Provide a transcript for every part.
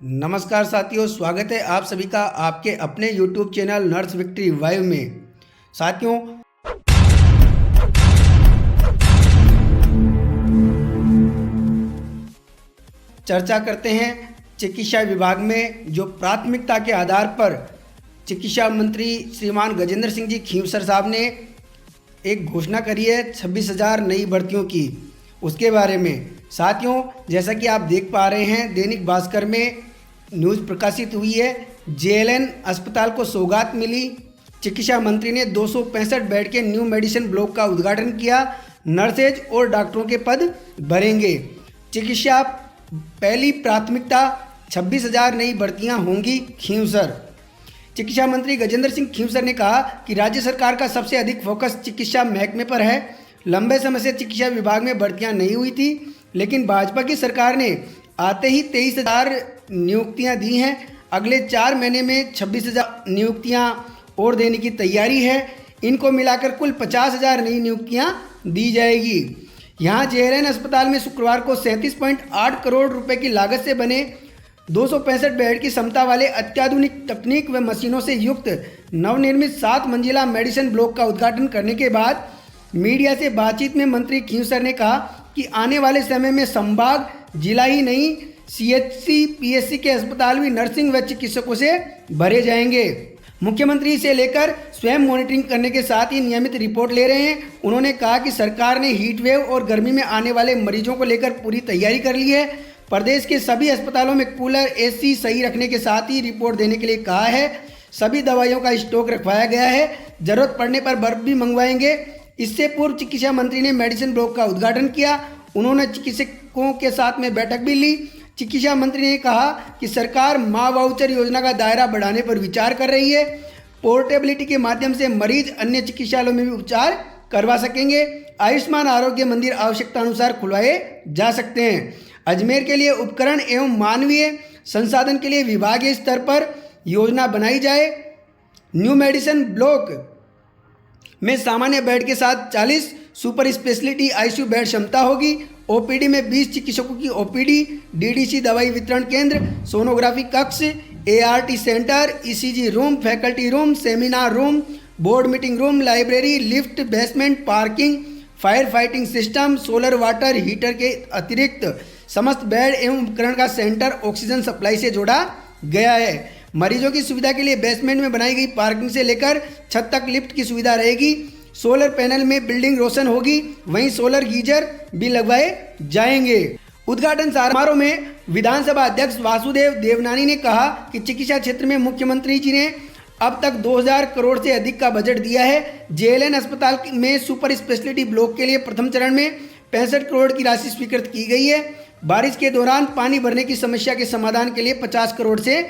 नमस्कार साथियों, स्वागत है आप सभी का आपके अपने YouTube चैनल नर्स विक्ट्री वाइव में। साथियों, चर्चा करते हैं चिकित्सा विभाग में जो प्राथमिकता के आधार पर चिकित्सा मंत्री श्रीमान गजेंद्र सिंह जी खींवसर साहब ने एक घोषणा करी है 26,000 नई भर्तियों की, उसके बारे में। साथियों, जैसा कि आप देख पा रहे हैं, दैनिक भास्कर में न्यूज़ प्रकाशित हुई है। जेएलएन अस्पताल को सौगात मिली। चिकित्सा मंत्री ने 265 बेड के न्यू मेडिसिन ब्लॉक का उद्घाटन किया। नर्सेज और डॉक्टरों के पद भरेंगे। चिकित्सा पहली प्राथमिकता, 26,000 नई भर्तियां होंगी खींवसर। चिकित्सा मंत्री गजेंद्र सिंह खींवसर ने कहा कि राज्य सरकार का सबसे अधिक फोकस चिकित्सा महकमे पर है। लंबे समय से चिकित्सा विभाग में भर्तियां नहीं हुई थी, लेकिन भाजपा की सरकार ने आते ही 23,000 नियुक्तियां दी हैं। अगले 4 महीने में 26,000 नियुक्तियां और देने की तैयारी है। इनको मिलाकर कुल 50,000 नई नियुक्तियां दी जाएगी। यहां जेएलएन अस्पताल में शुक्रवार को 37.8 करोड़ रुपए की लागत से बने 265 बेड की क्षमता वाले अत्याधुनिक तकनीक व मशीनों से युक्त नवनिर्मित 7 मंजिला मेडिसिन ब्लॉक का उद्घाटन करने के बाद मीडिया से बातचीत में मंत्री खींवसर ने कहा कि आने वाले समय में संभाग, जिला ही नहीं, सीएचसी, पीएचसी के अस्पताल भी नर्सिंग व चिकित्सकों से भरे जाएंगे। मुख्यमंत्री से लेकर स्वयं मॉनिटरिंग करने के साथ ही नियमित रिपोर्ट ले रहे हैं। उन्होंने कहा कि सरकार ने हीट वेव और गर्मी में आने वाले मरीजों को लेकर पूरी तैयारी कर ली है। प्रदेश के सभी अस्पतालों में कूलर, एसी सही रखने के साथ ही रिपोर्ट देने के लिए कहा है। सभी दवाइयों का स्टॉक रखवाया गया है। जरूरत पड़ने पर बर्फ भी मंगवाएंगे। इससे पूर्व चिकित्सा मंत्री ने मेडिसिन ब्लॉक का उद्घाटन किया। उन्होंने चिकित्सकों के साथ में बैठक भी ली। चिकित्सा मंत्री ने कहा कि सरकार माँ वाउचर योजना का दायरा बढ़ाने पर विचार कर रही है। पोर्टेबिलिटी के माध्यम से मरीज अन्य चिकित्सालयों में भी उपचार करवा सकेंगे। आयुष्मान आरोग्य मंदिर आवश्यकता अनुसार खुलवाए जा सकते हैं। अजमेर के लिए उपकरण एवं मानवीय संसाधन के लिए विभागीय स्तर पर योजना बनाई जाए। न्यू मेडिसिन ब्लॉक में सामान्य बेड के साथ 40 सुपर स्पेशलिटी आईसीयू बेड क्षमता होगी। ओपीडी में 20 चिकित्सकों की ओपीडी, डीडीसी दवाई वितरण केंद्र, सोनोग्राफी कक्ष, ART centre, ECG room, faculty room, seminar room, board meeting room, library, lift, basement, parking, fire fighting system, solar water heater के अतिरिक्त समस्त बेड एवं उपकरण का सेंटर ऑक्सीजन सप्लाई से जोड़ा गया है। मरीजों की सुविधा के लिए बेसमेंट में बनाई गई पार्किंग से लेकर छत तक लिफ्ट की सुविधा रहेगी। सोलर पैनल में बिल्डिंग रोशन होगी। वहीं सोलर गीजर भी लगवाए जाएंगे। उद्घाटन समारोह में विधानसभा अध्यक्ष वासुदेव देवनानी ने कहा कि चिकित्सा क्षेत्र में मुख्यमंत्री जी ने अब तक 2,000 करोड़ से अधिक का बजट दिया है। जेएलएन अस्पताल में सुपर स्पेशलिटी ब्लॉक के लिए प्रथम चरण में 65 करोड़ की राशि स्वीकृत की गई है। बारिश के दौरान पानी भरने की समस्या के समाधान के लिए 50 करोड़ से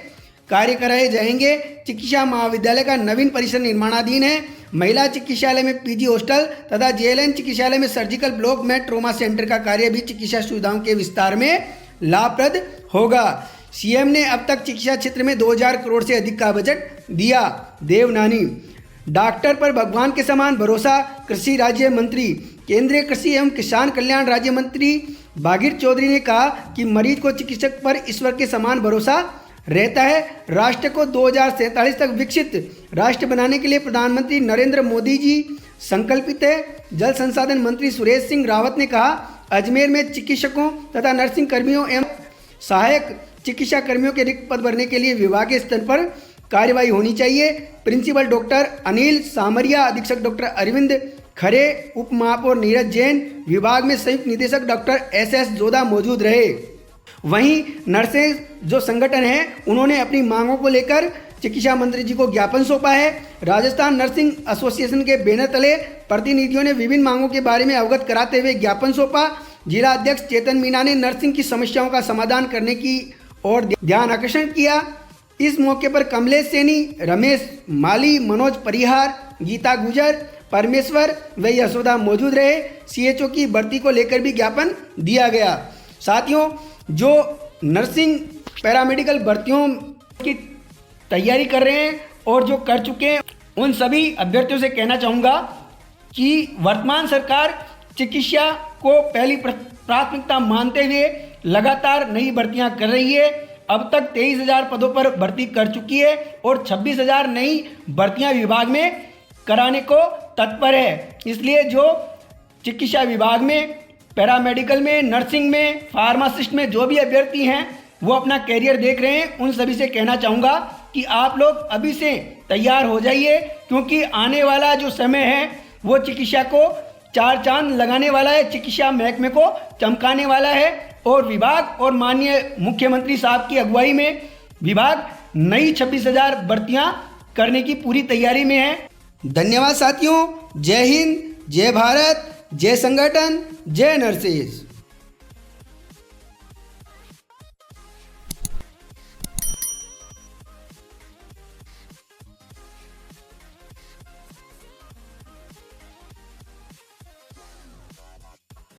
कार्य कराए जाएंगे। चिकित्सा महाविद्यालय का नवीन परिसर निर्माणाधीन है। महिला चिकित्सालय में पीजी हॉस्टल तथा जेएलएन चिकित्सालय में सर्जिकल ब्लॉक में ट्रॉमा सेंटर का कार्य भी चिकित्सा सुविधाओं के विस्तार में लाभप्रद होगा। सीएम ने अब तक चिकित्सा क्षेत्र में 2,000 करोड़ से अधिक का बजट दिया। देवनानी, डॉक्टर पर भगवान के समान भरोसा। कृषि राज्य मंत्री, केंद्रीय कृषि एवं किसान कल्याण राज्य मंत्री भागीर चौधरी ने कहा कि मरीज को चिकित्सक पर ईश्वर के समान भरोसा रहता है। राष्ट्र को 2047 तक विकसित राष्ट्र बनाने के लिए प्रधानमंत्री नरेंद्र मोदी जी संकल्पित है। जल संसाधन मंत्री सुरेश सिंह रावत ने कहा, अजमेर में चिकित्सकों तथा नर्सिंग कर्मियों एवं सहायक चिकित्सा कर्मियों के रिक्त पद भरने के लिए विभागीय स्तर पर कार्यवाही होनी चाहिए। प्रिंसिपल डॉक्टर अनिल सामरिया, अधीक्षक डॉक्टर अरविंद खरे, उप महापौर नीरज जैन, विभाग में संयुक्त निदेशक डॉक्टर एसएस जोधा मौजूद रहे। वहीं नर्सेज जो संगठन है, उन्होंने अपनी मांगों को लेकर चिकित्सा मंत्री जी को ज्ञापन सौंपा है। राजस्थान नर्सिंग एसोसिएशन के बैनर तले प्रतिनिधियों ने विभिन्न मांगों के बारे में अवगत कराते हुए ज्ञापन सौंपा। जिला अध्यक्ष चेतन मीना ने नर्सिंग की समस्याओं का समाधान करने की ओर ध्यान आकर्षण किया। इस मौके पर कमलेश सैनी, रमेश माली, मनोज परिहार, गीता गुजर, परमेश्वर व यशोदा मौजूद रहे। सीएचओ की भर्ती को लेकर भी ज्ञापन दिया गया। साथियों, जो नर्सिंग पैरामेडिकल भर्तियों की तैयारी कर रहे हैं और जो कर चुके हैं, उन सभी अभ्यर्थियों से कहना चाहूँगा कि वर्तमान सरकार चिकित्सा को पहली प्राथमिकता मानते हुए लगातार नई भर्तियां कर रही है। अब तक 23,000 पदों पर भर्ती कर चुकी है और 26,000 नई भर्तियां विभाग में कराने को तत्पर है। इसलिए जो चिकित्सा विभाग में, पैरामेडिकल में, नर्सिंग में, फार्मासिस्ट में जो भी अभ्यर्थी हैं वो अपना कैरियर देख रहे हैं, उन सभी से कहना चाहूँगा कि आप लोग अभी से तैयार हो जाइए, क्योंकि आने वाला जो समय है वो चिकित्सा को चार चांद लगाने वाला है, चिकित्सा महकमे को चमकाने वाला है। और विभाग और माननीय मुख्यमंत्री साहब की अगुवाई में विभाग नई 26,000 भर्तियां करने की पूरी तैयारी में है। धन्यवाद साथियों। जय हिंद, जय भारत, जय संगठन, जय नर्सेज।